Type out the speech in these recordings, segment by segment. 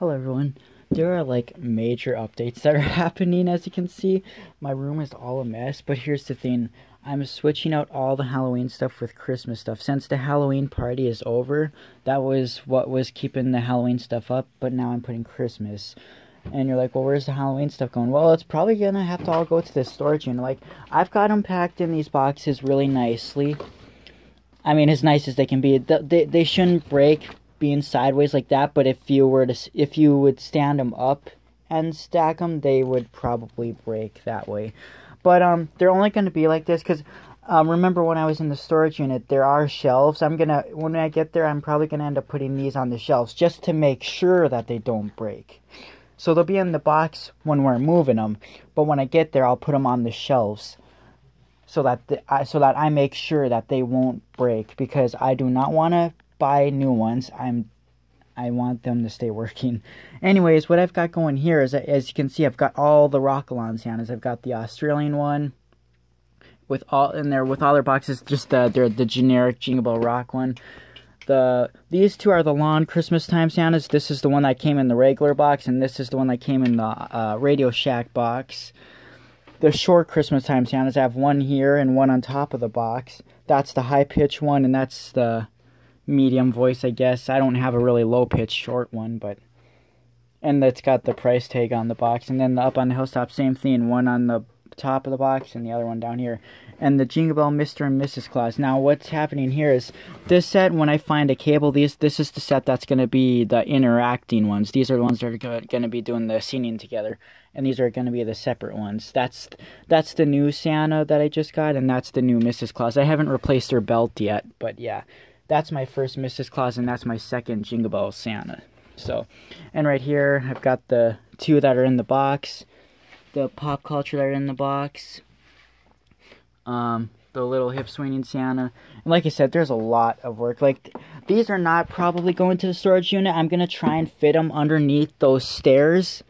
Hello everyone. There are like major updates that are happening. As you can see, my room is all a mess, but here's the thing. I'm switching out all the Halloween stuff with Christmas stuff. Since the Halloween party is over, that was what was keeping the Halloween stuff up, but now I'm putting Christmas. And you're like, well, where's the Halloween stuff going? Well, it's probably gonna have to all go to the storage unit. Like, I've got them packed in these boxes really nicely. I mean, as nice as they can be. They shouldn't break being sideways like that, but if you would stand them up and stack them, they would probably break that way. But they're only going to be like this because remember when I was in the storage unit, there are shelves. When I get there, I'm probably gonna end up putting these on the shelves just to make sure that they don't break. So they'll be in the box when we're moving them, but when I get there, I'll put them on the shelves so that I make sure that they won't break, because I do not want to buy new ones. I want them to stay working. Anyways, what I've got going here is, as you can see, I've got all the Rockalon Santas. I've got the Australian one with all their boxes, just the generic Jingle Bell Rock one. These two are the Lawn Christmas Time Santas. This is the one that came in the regular box, and this is the one that came in the Radio Shack box. The short Christmas Time Santas, I have one here and one on top of the box. That's the high-pitch one, and that's the medium voice, I guess. I don't have a really low-pitched short one, and it's got the price tag on the box. And then up on the housetop, same thing. One on the top of the box and the other one down here. And the Jingle Bell Mr. and Mrs. Claus. Now, what's happening here is this set, when I find a cable, this is the set that's going to be the interacting ones. These are the ones that are going to be doing the singing together. And these are going to be the separate ones. That's the new Santa that I just got, and that's the new Mrs. Claus. I haven't replaced her belt yet, but yeah. That's my first Mrs. Claus, and that's my second Jingle Bell Santa. So, and right here, I've got the two that are in the box. The Pop Culture that are in the box. The little hip swinging Santa. And like I said, there's a lot of work. Like, these are not probably going to the storage unit. I'm going to try and fit them underneath those stairs.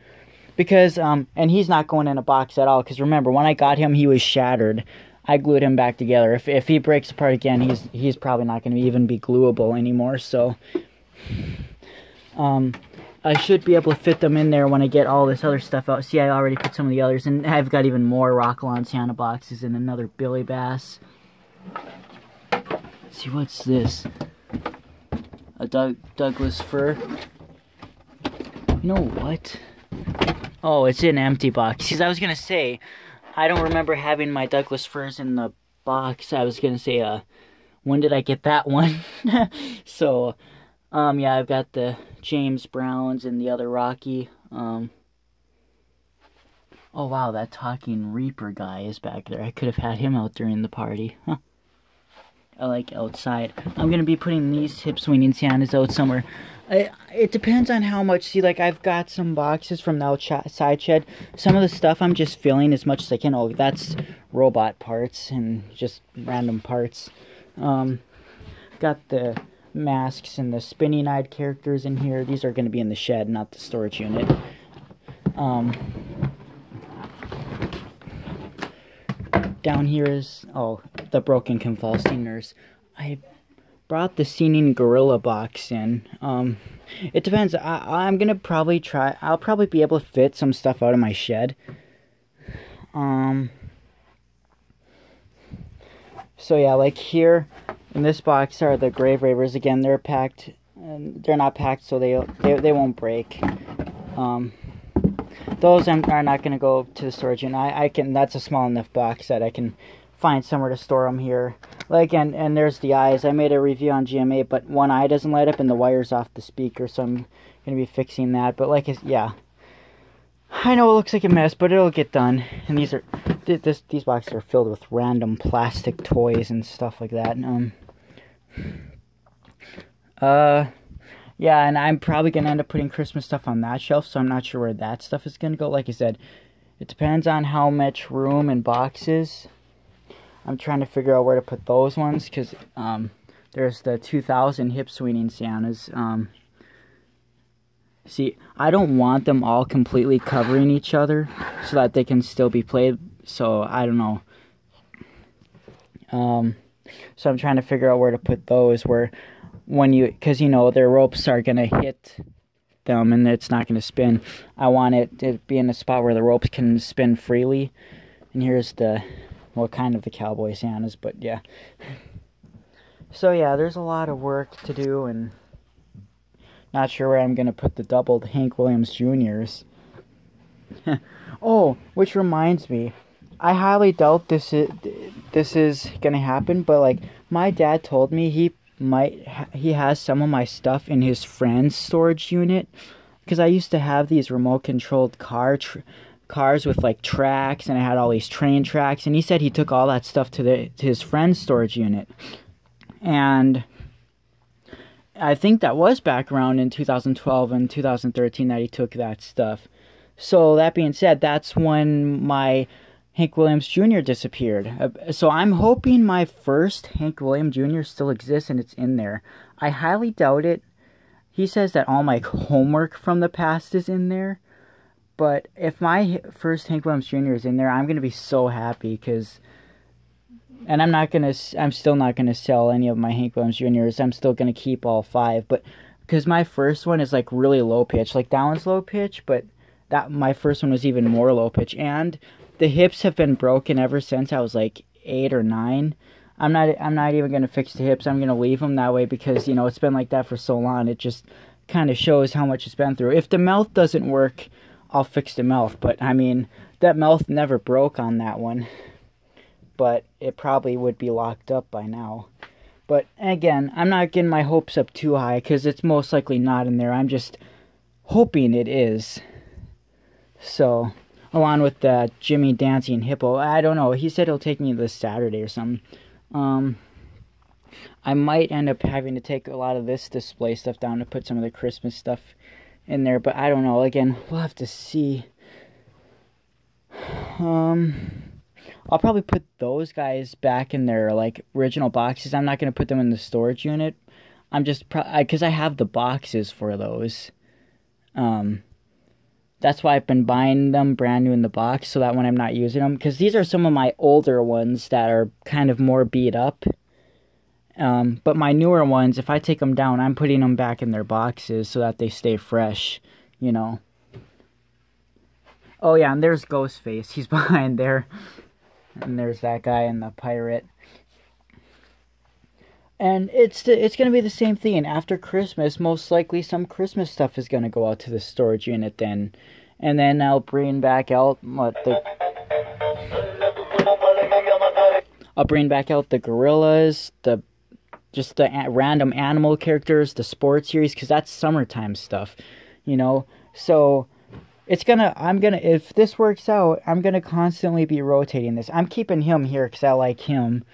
Because, and he's not going in a box at all. Because remember, when I got him, he was shattered. I glued him back together. If he breaks apart again, he's probably not going to even be gluable anymore. So, I should be able to fit them in there when I get all this other stuff out. See, I already put some of the others, and I've got even more Rockalon Santa boxes and another Billy Bass. See, what's this? A Douglas fir. You know what? Oh, it's an empty box. Because I was going to say, I don't remember having my Douglas firs in the box. I was going to say, when did I get that one? So, yeah, I've got the James Browns and the other Rocky. Oh, wow, that talking Reaper guy is back there. I could have had him out during the party. Huh. I like outside. I'm going to be putting these hip swinging Santas out somewhere. It depends on how much. See, like, I've got some boxes from the outside shed. Some of the stuff I'm just filling as much as I can. Oh, that's robot parts and just random parts. Got the masks and the spinning-eyed characters in here. These are going to be in the shed, not the storage unit. Down here is, the Broken Convulsing Nurse. I brought the Singing Gorilla box in. It depends. I'm gonna probably try. I'll probably be able to fit some stuff out of my shed. So yeah, like here in this box are the Grave Ravers. Again, they're packed. They're not packed, so they won't break. Those are not gonna go to the storage unit. I can. That's a small enough box that I can find somewhere to store them here. Like, and there's the eyes. I made a review on GMA, but one eye doesn't light up and the wire's off the speaker, so I'm gonna be fixing that. But like, yeah, I know it looks like a mess, but it'll get done. And these boxes are filled with random plastic toys and stuff like that. Yeah, and I'm probably gonna end up putting Christmas stuff on that shelf, so I'm not sure where that stuff is gonna go. Like I said, it depends on how much room and boxes. I'm trying to figure out where to put those ones, because there's the 2000 hip swinging Santas. See, I don't want them all completely covering each other so that they can still be played. So, I don't know. So I'm trying to figure out where to put those, where when because, you know, their ropes are going to hit them and it's not going to spin. I want it to be in a spot where the ropes can spin freely. And here's the, well, kind of the cowboy Santas, but yeah. So yeah, there's a lot of work to do, and not sure where I'm going to put the doubled Hank Williams Jr.'s. Oh, which reminds me, I highly doubt this is going to happen, but like my dad told me he has some of my stuff in his friend's storage unit, because I used to have these remote controlled cars with like tracks, and I had all these train tracks, and he said he took all that stuff to his friend's storage unit. And I think that was back around in 2012 and 2013 that he took that stuff. So that being said, that's when my Hank Williams Jr. disappeared. So I'm hoping my first Hank Williams Jr. still exists and it's in there. I highly doubt it. He says that all my homework from the past is in there. But if my first Hank Williams Jr. is in there, I'm going to be so happy, because... And I'm still not gonna sell any of my Hank Williams Jr.'s. I'm still gonna keep all 5, but because my first one is like really low pitch, like that one's low pitch, but my first one was even more low pitch, and the hips have been broken ever since I was like 8 or 9. I'm not even gonna fix the hips. I'm gonna leave them that way because, you know, it's been like that for so long. It just kind of shows how much it's been through. If the mouth doesn't work, I'll fix the mouth. But I mean, that mouth never broke on that one. But it probably would be locked up by now. But again, I'm not getting my hopes up too high, because it's most likely not in there. I'm just hoping it is. So, along with the Jimmy Dancing Hippo, I don't know. He said he'll take me this Saturday or something. I might end up having to take a lot of this display stuff down to put some of the Christmas stuff in there. But I don't know. Again, we'll have to see. I'll probably put those guys back in their like original boxes. I'm not going to put them in the storage unit. I'm just because I have the boxes for those. That's why I've been buying them brand new in the box, so that when I'm not using them, because these are some of my older ones that are kind of more beat up. But my newer ones, if I take them down, I'm putting them back in their boxes so that they stay fresh, you know. Oh yeah, and there's Ghostface. He's behind there. And there's that guy and the pirate. And it's going to be the same thing. After Christmas, most likely some Christmas stuff is going to go out to the storage unit then. And then I'll bring back out I'll bring back out the gorillas, just the random animal characters, the sports series, because that's summertime stuff, you know. So if this works out, I'm gonna constantly be rotating this. I'm keeping him here because I like him,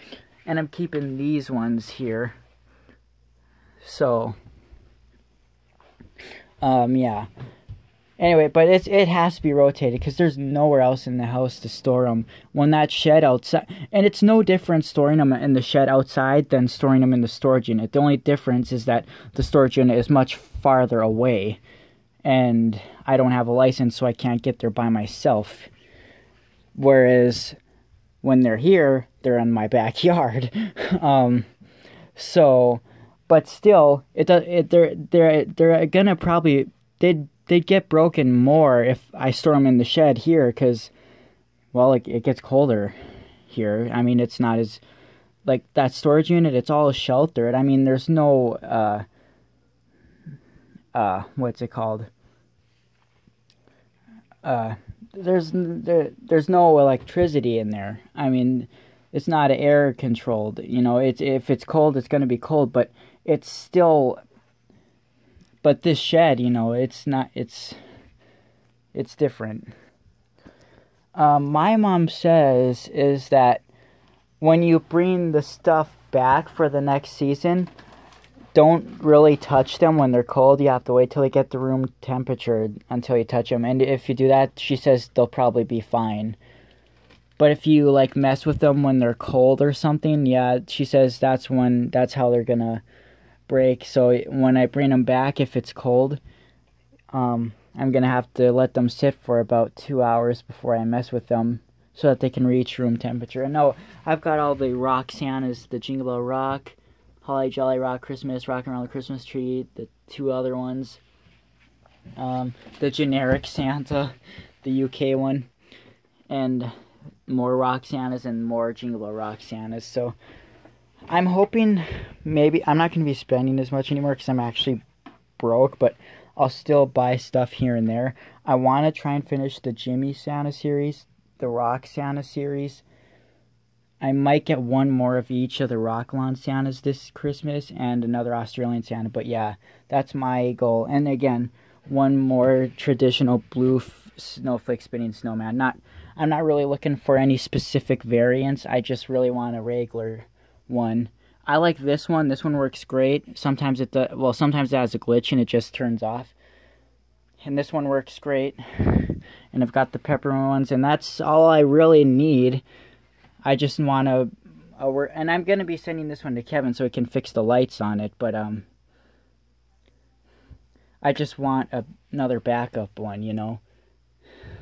and I'm keeping these ones here. So, yeah. Anyway, but it has to be rotated because there's nowhere else in the house to store them. When that shed outside, and it's no different storing them in the shed outside than storing them in the storage unit. The only difference is that the storage unit is much farther away. And I don't have a license, so I can't get there by myself. Whereas when they're here, they're in my backyard. But still, they're gonna probably they'd get broken more if I store them in the shed here, because, well, it gets colder here. I mean, it's not as like that storage unit. It's all sheltered. I mean, there's no what's it called? There's no electricity in there. I mean, it's not air controlled. You know, if it's cold, it's going to be cold, but it's still. But this shed, you know, it's not. It's different. My mom says is that when you bring the stuff back for the next season, don't really touch them when they're cold. You have to wait till they get the room temperature until you touch them. And if you do that, she says they'll probably be fine. But if you like mess with them when they're cold or something, yeah, she says that's how they're gonna break. So when I bring them back, if it's cold, I'm gonna have to let them sit for about 2 hours before I mess with them, so that they can reach room temperature. And no, I've got all the rock Santas, the Jingle Bell Rock, Holly Jolly Rock Christmas, Rockin' Around the Christmas Tree, the 2 other ones. The generic Santa, the UK one, and more Rock Santas and more Jingle Bell Rock Santas. So I'm hoping maybe I'm not going to be spending as much anymore because I'm actually broke, but I'll still buy stuff here and there. I want to try and finish the Jimmy Santa series, the Rock Santa series. I might get one more of each of the Rocklon Santas this Christmas and another Australian Santa, but yeah, that's my goal. And again, one more traditional blue snowflake spinning snowman. I'm not really looking for any specific variants. I just really want a regular one. I like this one. This one works great. Sometimes it does, well, sometimes it has a glitch and it just turns off. And this one works great. And I've got the peppermint ones, and that's all I really need. I just want to, and I'm going to be sending this one to Kevin so he can fix the lights on it, but I just want another backup one, you know.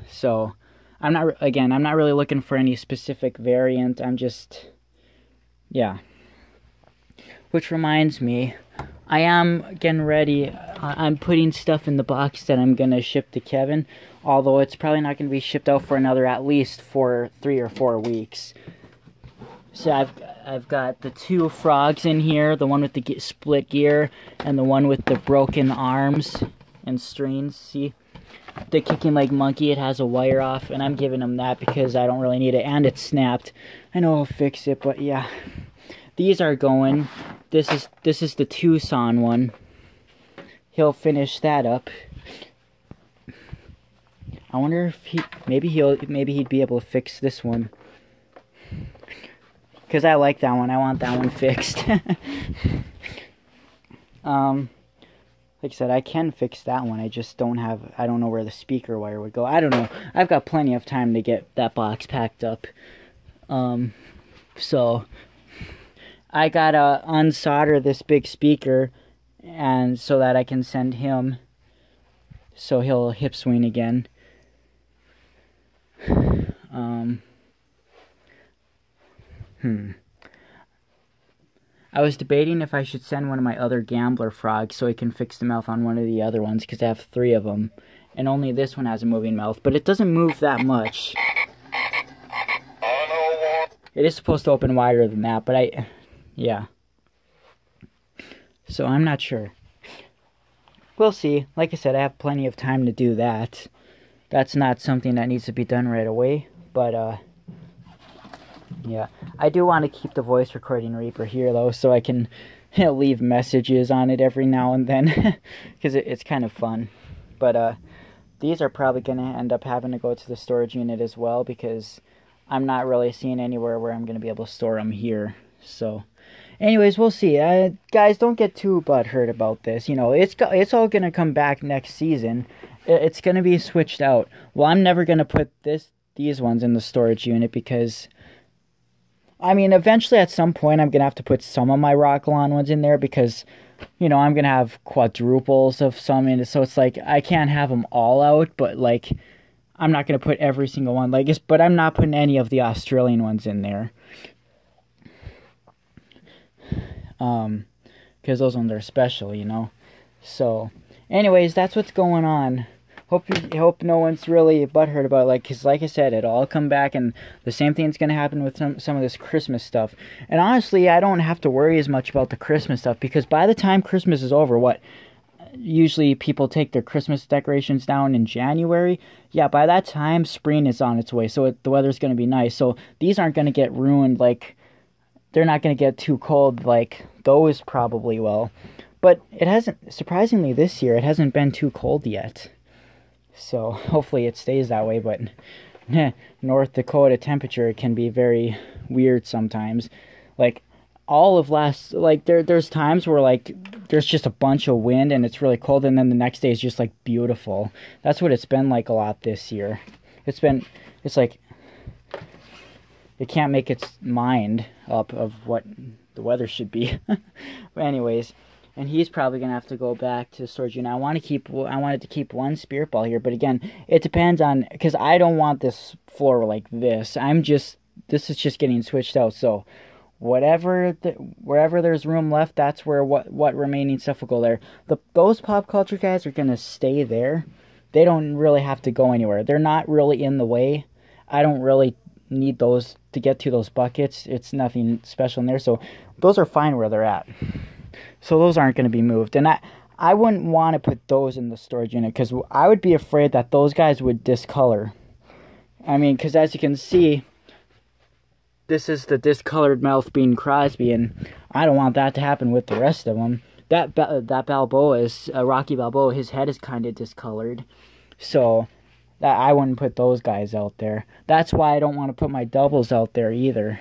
So I'm not really looking for any specific variant. I'm just, yeah. Which reminds me, I am getting ready. I'm putting stuff in the box that I'm going to ship to Kevin, although it's probably not going to be shipped out for another at least 3 or 4 weeks. So I've got the 2 frogs in here, the one with the split gear and the one with the broken arms and strings. See, the kicking leg monkey, it has a wire off, and I'm giving him that because I don't really need it, and it's snapped. I know I'll fix it, but yeah. These are going. This is the Tucson one. He'll finish that up. I wonder if maybe he'd be able to fix this one. Because I like that one. I want that one fixed. Like I said, I can fix that one. I just don't know where the speaker wire would go. I don't know. I've got plenty of time to get that box packed up. So I gotta unsolder this big speaker, and so that I can send him, so he'll hip swing again. I was debating if I should send one of my other gambler frogs so he can fix the mouth on one of the other ones, because I have 3 of them, and only this one has a moving mouth, but it doesn't move that much. It is supposed to open wider than that, but yeah. So I'm not sure. We'll see. Like I said, I have plenty of time to do that. That's not something that needs to be done right away, but yeah. I do want to keep the voice recording Reaper here, though, so I can leave messages on it every now and then, because it's kind of fun. But these are probably going to end up having to go to the storage unit as well, because I'm not really seeing anywhere where I'm going to be able to store them here. So anyways, we'll see. Guys, don't get too butthurt about this. You know, it's all going to come back next season. It's going to be switched out. Well, I'm never going to put these ones in the storage unit because, I mean, eventually at some point I'm going to have to put some of my Rocklon ones in there because, you know, I'm going to have quadruples of some in it. So it's like, I can't have them all out, but like, I'm not going to put every single one. But I'm not putting any of the Australian ones in there. Because those ones are special, you know. So, anyways, that's what's going on. Hope no one's really butthurt about it, because like I said, it'll all come back, and the same thing's going to happen with some of this Christmas stuff. And honestly, I don't have to worry as much about the Christmas stuff, because by the time Christmas is over, usually people take their Christmas decorations down in January. Yeah, by that time, spring is on its way, so the weather's going to be nice. So these aren't going to get ruined, they're not going to get too cold like those probably will. But it hasn't, surprisingly this year, it hasn't been too cold yet. So hopefully it stays that way, but North Dakota temperature can be very weird sometimes. All of there's times where there's just a bunch of wind and it's really cold, and then the next day is just beautiful. That's what it's been like a lot this year. It's like it can't make its mind up of what the weather should be. But anyways, and he's probably going to have to go back to storage unit. I wanted to keep one spirit ball here, but again, it depends on, because I don't want this floor like this. This is just getting switched out, so wherever there's room left, that's where what remaining stuff will go there. Those pop culture guys are gonna stay there. They don't really have to go anywhere. They're not really in the way. I don't really need those to get to those buckets. It's nothing special in there, so those are fine where they're at. So those aren't going to be moved, and I wouldn't want to put those in the storage unit because I would be afraid that those guys would discolor. I mean, because as you can see, this is the discolored mouth being Crosby, and I don't want that to happen with the rest of them. That Balboa is Rocky Balboa. His head is kind of discolored, so that I wouldn't put those guys out there. That's why I don't want to put my doubles out there either.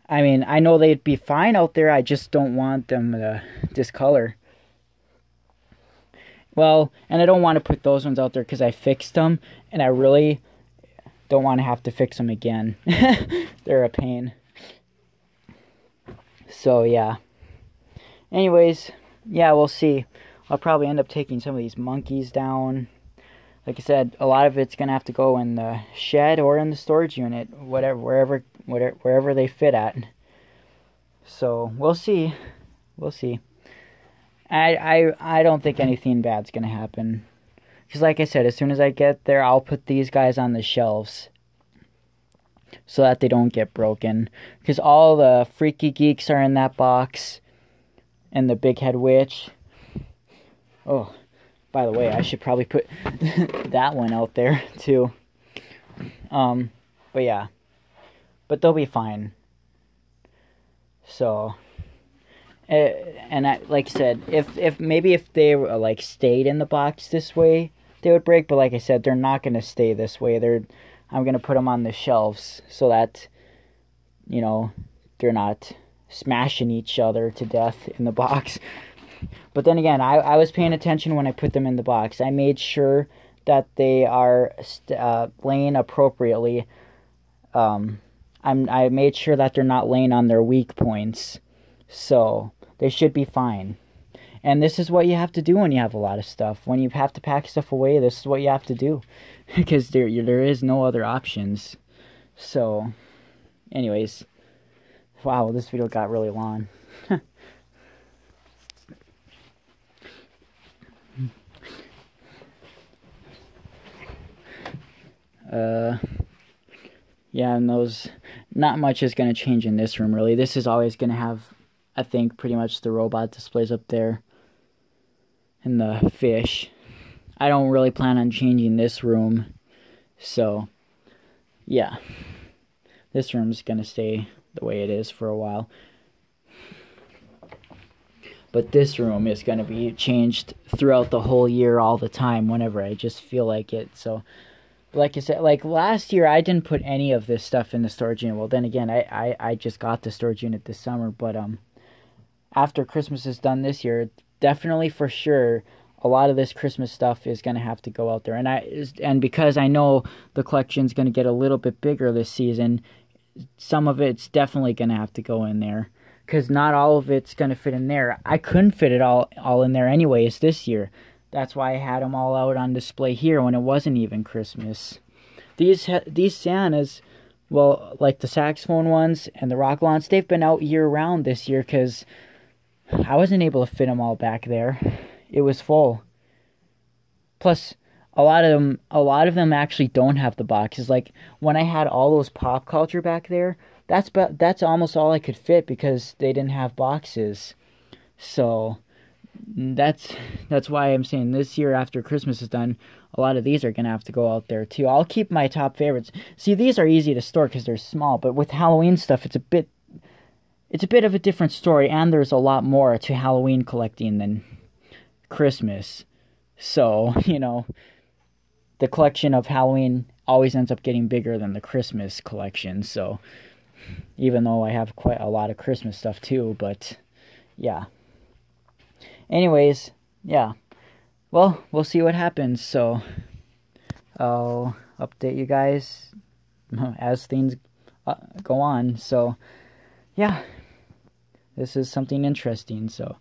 I mean, I know they'd be fine out there. I just don't want them to discolor. Well, and I don't want to put those ones out there because I fixed them, and I really don't want to have to fix them again. They're a pain. So, yeah. Anyways, yeah, we'll see. I'll probably end up taking some of these monkeys down. Like I said, a lot of it's going to have to go in the shed or in the storage unit, wherever they fit at. So, we'll see. We'll see. I don't think anything bad's going to happen. Because like I said, as soon as I get there, I'll put these guys on the shelves so that they don't get broken. Because all the Freaky Geeks are in that box. And the Big Head Witch. Oh, by the way, I should probably put that one out there too. But yeah. But they'll be fine. So, and like I said, if maybe if they like stayed in the box this way, they would break. But like I said, they're not gonna stay this way. I'm gonna put them on the shelves so that, you know, they're not smashing each other to death in the box. But then again, I was paying attention when I put them in the box. I made sure that they are laying appropriately. I made sure that they're not laying on their weak points. So, they should be fine. And this is what you have to do when you have a lot of stuff. When you have to pack stuff away, this is what you have to do. Because there is no other options. So, anyways. Wow, this video got really long. Yeah, and not much is going to change in this room, really. This is always going to have, I think, pretty much the robot displays up there. And the fish. I don't really plan on changing this room. So, yeah. This room's going to stay the way it is for a while. But this room is going to be changed throughout the whole year all the time whenever I just feel like it. So, like I said, like last year I didn't put any of this stuff in the storage unit. Well, then again, I just got the storage unit this summer. But after Christmas is done this year, definitely for sure, a lot of this Christmas stuff is going to have to go out there. And because I know the collection's going to get a little bit bigger this season, some of it's definitely going to have to go in there. Because not all of it's going to fit in there. I couldn't fit it all in there anyways this year. That's why I had them all out on display here when it wasn't even Christmas. These Santas, well, like the saxophone ones and the Rockalons, they've been out year-round this year because I wasn't able to fit them all back there. It was full. Plus, a lot of them actually don't have the boxes. Like when I had all those pop culture back there, that's almost all I could fit because they didn't have boxes. So that's why I'm saying this year after Christmas is done, a lot of these are gonna have to go out there too. I'll keep my top favorites. See, these are easy to store because they're small, but with Halloween stuff, it's a bit of a different story, and there's a lot more to Halloween collecting than Christmas. So, you know, the collection of Halloween always ends up getting bigger than the Christmas collection. So, even though I have quite a lot of Christmas stuff too, but yeah. Anyways, yeah. Well, we'll see what happens. So, I'll update you guys as things go on. So, yeah. This is something interesting. So,